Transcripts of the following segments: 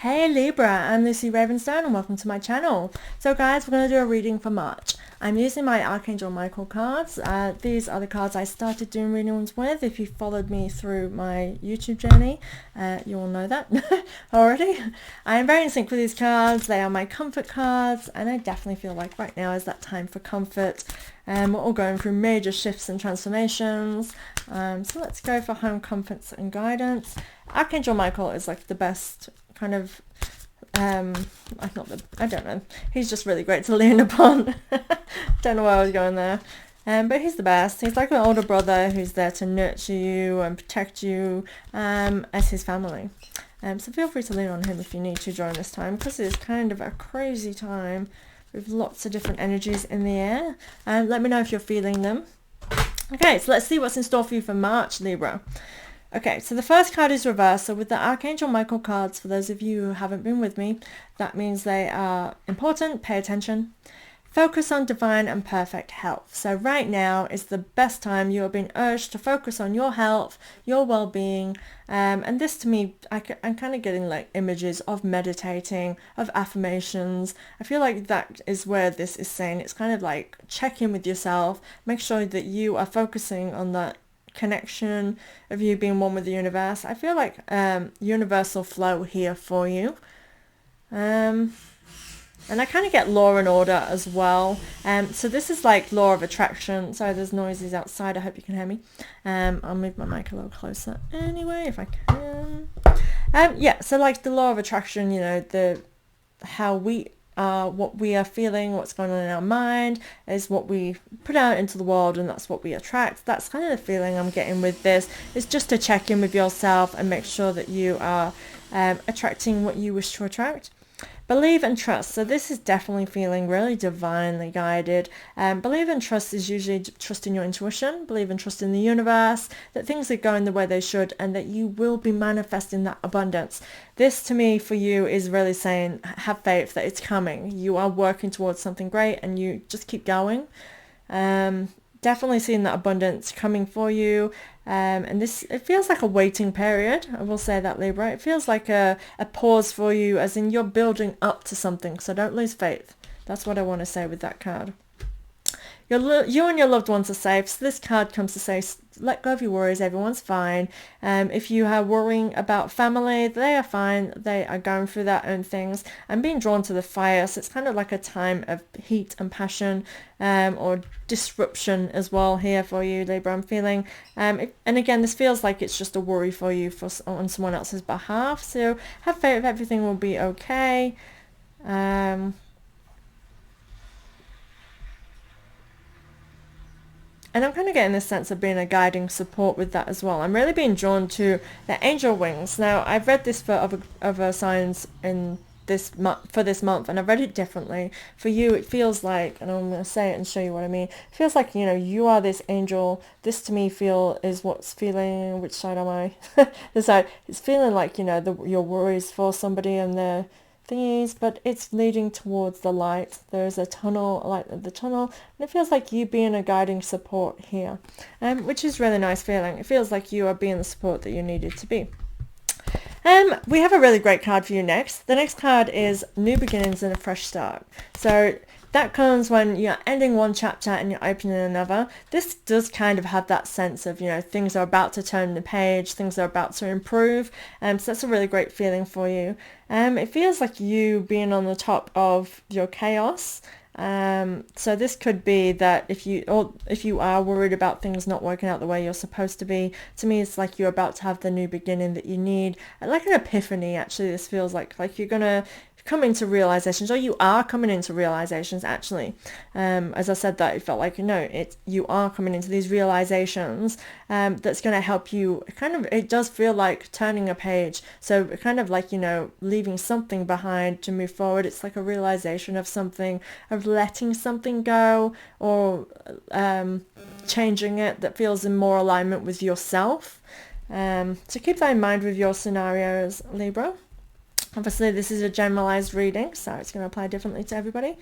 Hey Libra, I'm Lucy Ravenstone and welcome to my channel. So guys, we're going to do a reading for March. I'm using my Archangel Michael cards. These are the cards I started doing readings with. If you followed me through my YouTube journey, you all know that already. I am very in sync with these cards. They are my comfort cards, and I definitely feel like right now is that time for comfort. We're all going through major shifts and transformations. So let's go for home comforts and guidance. Archangel Michael is like the best kind of I don't know, he's just really great to lean upon. Don't know where I was going there, but he's the best. He's like an older brother who's there to nurture you and protect you as his family. So feel free to lean on him if you need to during this time, because it's kind of a crazy time with lots of different energies in the air. Let me know if you're feeling them. Okay, so let's see what's in store for you for March, Libra. Okay, so the first card is reversed. So with the Archangel Michael cards, for those of you who haven't been with me, that means they are important. Pay attention. Focus on divine and perfect health. So right now is the best time. You are being urged to focus on your health, your well-being. And this to me, I'm kind of getting like images of meditating, of affirmations. I feel like that is where this is saying. It's kind of like check in with yourself. Make sure that you are focusing on that connection of you being one with the universe. I feel like universal flow here for you. And I kind of get law and order as well. So this is like law of attraction. Sorry, there's noises outside. I hope you can hear me. I'll move my mic a little closer anyway, if I can. Yeah, so like the law of attraction, you know, how we what we are feeling, what's going on in our mind is what we put out into the world, and that's what we attract. That's kind of the feeling I'm getting with this. It's just to check in with yourself and make sure that you are attracting what you wish to attract. Believe and trust. So this is definitely feeling really divinely guided. Believe and trust is usually trusting your intuition. Believe and trust in the universe, that things are going the way they should, and that you will be manifesting that abundance. This to me for you is really saying have faith that it's coming. You are working towards something great and you just keep going. Definitely seeing that abundance coming for you. And this, it feels like a waiting period. I will say that, Libra. It feels like a pause for you, as in you're building up to something. So don't lose faith. That's what I want to say with that card. You and your loved ones are safe. So this card comes to say, let go of your worries. Everyone's fine. If you are worrying about family, they are fine. They are going through their own things. I'm being drawn to the fire. So it's kind of like a time of heat and passion, or disruption as well here for you, Libra. I'm feeling, and again, this feels like it's just a worry for you on someone else's behalf. So have faith, everything will be okay. And I'm kind of getting this sense of being a guiding support with that as well. I'm really being drawn to the angel wings. Now, I've read this for other signs in this month, and I've read it differently. For you, it feels like, and I'm going to say it and show you what I mean. It feels like, you know, you are this angel. This to me is what's feeling. Which side am I? This side. It's feeling like, you know, your worries for somebody and their thingies, but it's leading towards the light. There's a light at the tunnel, and it feels like you being a guiding support here, which is really nice feeling. It feels like you are being the support that you needed to be. We have a really great card for you next. The next card is New Beginnings and a Fresh Start. So that comes when you're ending one chapter and you're opening another. This does kind of have that sense of, you know, things are about to turn the page, things are about to improve. So that's a really great feeling for you. It feels like you being on the top of your chaos. So this could be that if you are worried about things not working out the way you're supposed to be, to me it's like you're about to have the new beginning that you need, like an epiphany. Actually, this feels like you're gonna come into realizations, or you are coming into realizations actually. As I said that, it felt like, you know, you are coming into these realizations that's going to help you. It does feel like turning a page, so kind of like, you know, leaving something behind to move forward. It's like a realization of something, of letting something go, or changing it, that feels in more alignment with yourself. So keep that in mind with your scenarios, Libra. Obviously, this is a generalized reading, so it's going to apply differently to everybody.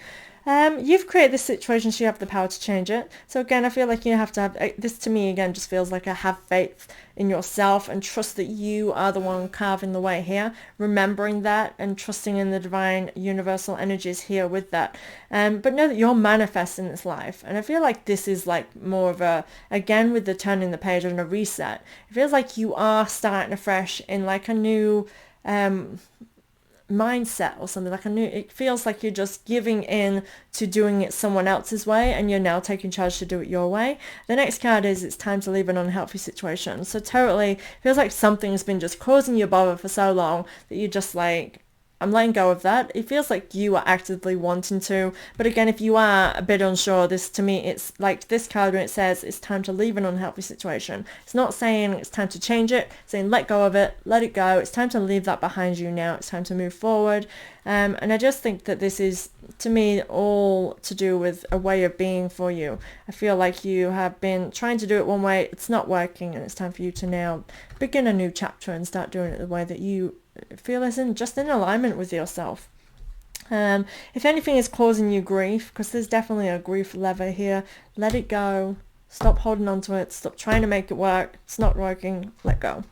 You've created this situation, so you have the power to change it. So again, I feel like you have to have, this to me again just feels like a have faith in yourself and trust that you are the one carving the way here, remembering that and trusting in the divine universal energies here with that. But know that you're manifesting this life. And I feel like this is like more of a, again with the turning the page and a reset, it feels like you are starting afresh in like a new mindset or something, like a new, it feels like you're just giving in to doing it someone else's way and you're now taking charge to do it your way. The next card is it's time to leave an unhealthy situation. So totally feels like something's been just causing you bother for so long that you're just like, I'm letting go of that. It feels like you are actively wanting to, but again, if you are a bit unsure, this to me, it's like this card when it says it's time to leave an unhealthy situation. It's not saying it's time to change it, it's saying let go of it, let it go. It's time to leave that behind you now. It's time to move forward. And I just think that this is, to me, all to do with a way of being for you. I feel like you have been trying to do it one way, it's not working, and it's time for you to now begin a new chapter and start doing it the way that you feel is just in alignment with yourself. If anything is causing you grief, because there's definitely a grief lever here, let it go. Stop holding on to it. Stop trying to make it work. It's not working. Let go.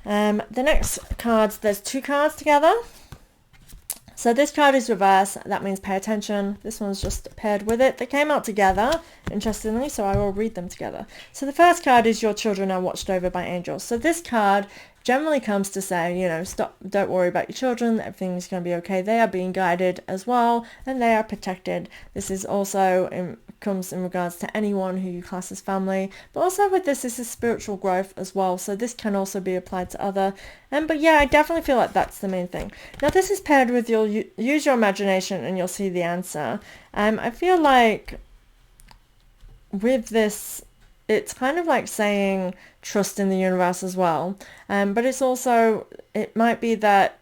The next cards, there's two cards together. So this card is reversed. That means pay attention. This one's just paired with it. They came out together, interestingly, so I will read them together. So the first card is your children are watched over by angels. So this card generally comes to say, you know, stop, don't worry about your children, everything's going to be okay. They are being guided as well, and they are protected. This is also comes in regards to anyone who you class as family, but also with this is spiritual growth as well, so this can also be applied to other. But yeah, I definitely feel like that's the main thing. Now this is paired with you'll use your imagination and you'll see the answer. I feel like with this, it's kind of like saying trust in the universe as well. But it's also, it might be that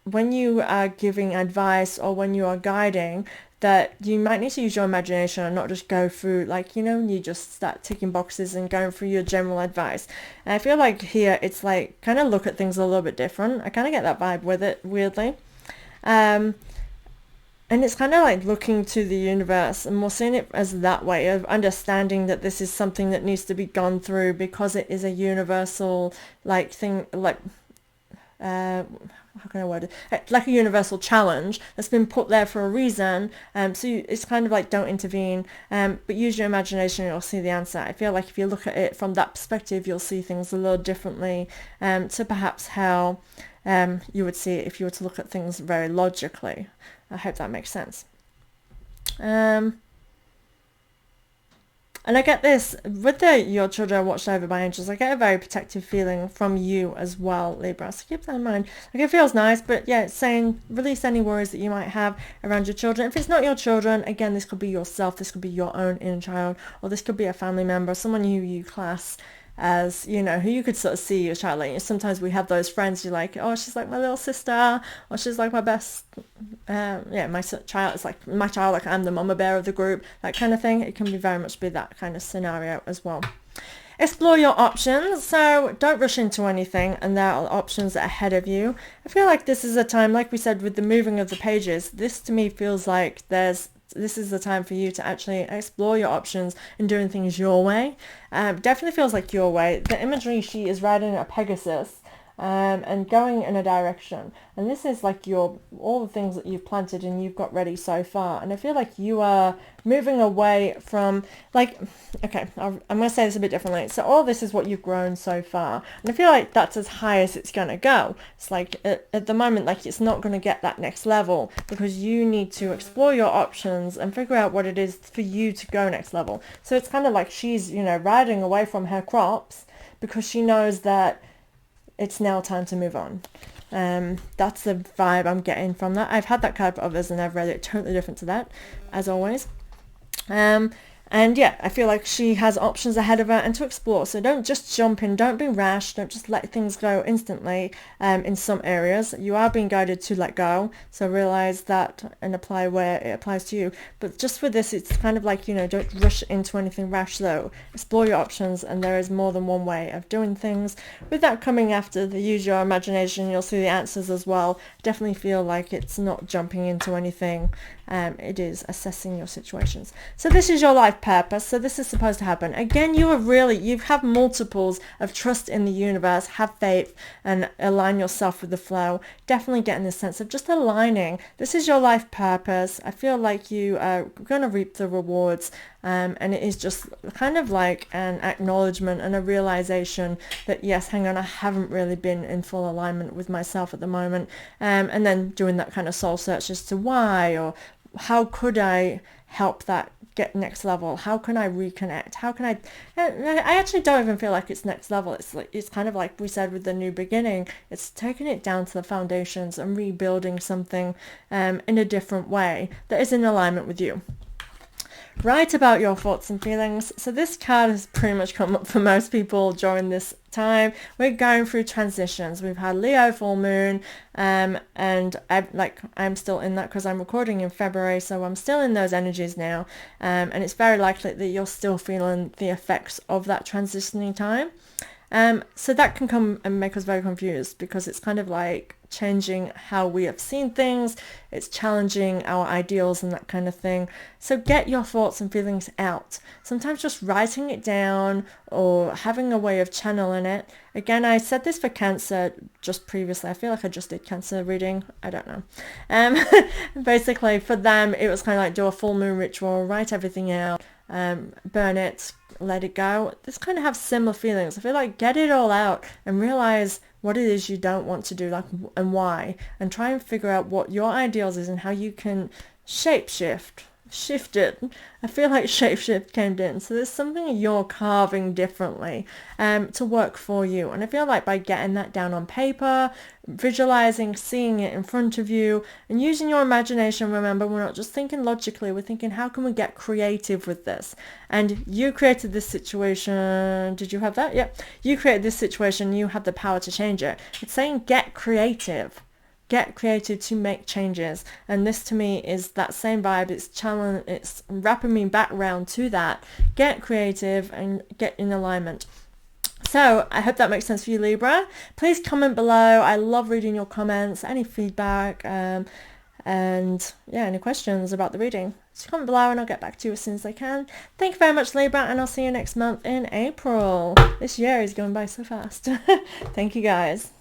when you are giving advice or when you are guiding, that you might need to use your imagination and not just go through like, you know, you just start ticking boxes and going through your general advice. And I feel like here it's like kind of look at things a little bit different. I kind of get that vibe with it, weirdly. And it's kind of like looking to the universe and we're seeing it as that way of understanding that this is something that needs to be gone through because it is a universal like thing, like how can I word it? Like a universal challenge that's been put there for a reason. So it's kind of like don't intervene, but use your imagination and you'll see the answer. I feel like if you look at it from that perspective, you'll see things a little differently to perhaps how you would see it if you were to look at things very logically. I hope that makes sense. And I get this, with your children are watched over by angels, I get a very protective feeling from you as well, Libra. So keep that in mind. Like, it feels nice, but yeah, it's saying release any worries that you might have around your children. If it's not your children, again, this could be yourself, this could be your own inner child, or this could be a family member, someone who you class as, you know, who you could sort of see your child. Like, sometimes we have those friends you're like, oh, she's like my little sister, or she's like my best, my child is like my child, like I'm the mama bear of the group, that kind of thing. It can be very much be that kind of scenario as well. Explore your options, so don't rush into anything, and there are options ahead of you. I feel like this is a time, like we said, with the moving of the pages, this to me feels like this is the time for you to actually explore your options and doing things your way. Definitely feels like your way. The imagery, she is riding a Pegasus and going in a direction. And this is like all the things that you've planted and you've got ready so far. And I feel like you are moving away from, like, okay, I'm going to say this a bit differently. So all this is what you've grown so far. And I feel like that's as high as it's going to go. It's like at the moment, like it's not going to get that next level because you need to explore your options and figure out what it is for you to go next level. So it's kind of like she's, you know, riding away from her crops because she knows that it's now time to move on. That's the vibe I'm getting from that. I've had that card for others and I've read it totally different to that, as always. And And yeah, I feel like she has options ahead of her and to explore. So don't just jump in, don't be rash, don't just let things go instantly. In some areas, you are being guided to let go. So realize that and apply where it applies to you. But just for this, it's kind of like, don't rush into anything rash though. Explore your options, and there is more than one way of doing things. With that coming after the use your imagination, you'll see the answers as well. Definitely feel like it's not jumping into anything. It is assessing your situations. So this is your life purpose. So this is supposed to happen. Again, you have multiples of trust in the universe, have faith, and align yourself with the flow. Definitely getting this sense of just aligning. This is your life purpose. I feel like you are going to reap the rewards. And it is just kind of like an acknowledgement and a realization that, yes, hang on, I haven't really been in full alignment with myself at the moment. And then doing that kind of soul search as to why, or how could I help that get next level? How can I reconnect? How can I actually don't even feel like it's next level. It's kind of like we said with the new beginning. It's taking it down to the foundations and rebuilding something in a different way that is in alignment with you. Write about your thoughts and feelings. So this card has pretty much come up for most people during this time. We're going through transitions. We've had Leo full moon, and I'm still in that because I'm recording in February, so I'm still in those energies now, and it's very likely that you're still feeling the effects of that transitioning time. So that can come and make us very confused, because it's kind of like changing how we have seen things. It's challenging our ideals and that kind of thing. So get your thoughts and feelings out. Sometimes just writing it down or having a way of channeling it. Again, I said this for Cancer just previously. I feel like I just did Cancer reading. I don't know. Basically for them, it was kind of like do a full moon ritual, write everything out, burn it, let it go. This kind of have similar feelings. I feel like get it all out and realize what it is you don't want to do, like, and why, and try and figure out what your ideals is and how you can shift it. I feel like shapeshift came in. So there's something you're carving differently to work for you. And I feel like by getting that down on paper, visualizing, seeing it in front of you, and using your imagination, remember, we're not just thinking logically, we're thinking, how can we get creative with this? And you created this situation. Did you have that? Yep. You created this situation. You have the power to change it. It's saying get creative. Get creative to make changes. And this to me is that same vibe. It's challenge. It's wrapping me back around to that. Get creative and get in alignment. So I hope that makes sense for you, Libra. Please comment below. I love reading your comments, any feedback, and yeah, any questions about the reading. So comment below and I'll get back to you as soon as I can. Thank you very much, Libra, and I'll see you next month in April. This year is going by so fast. Thank you, guys.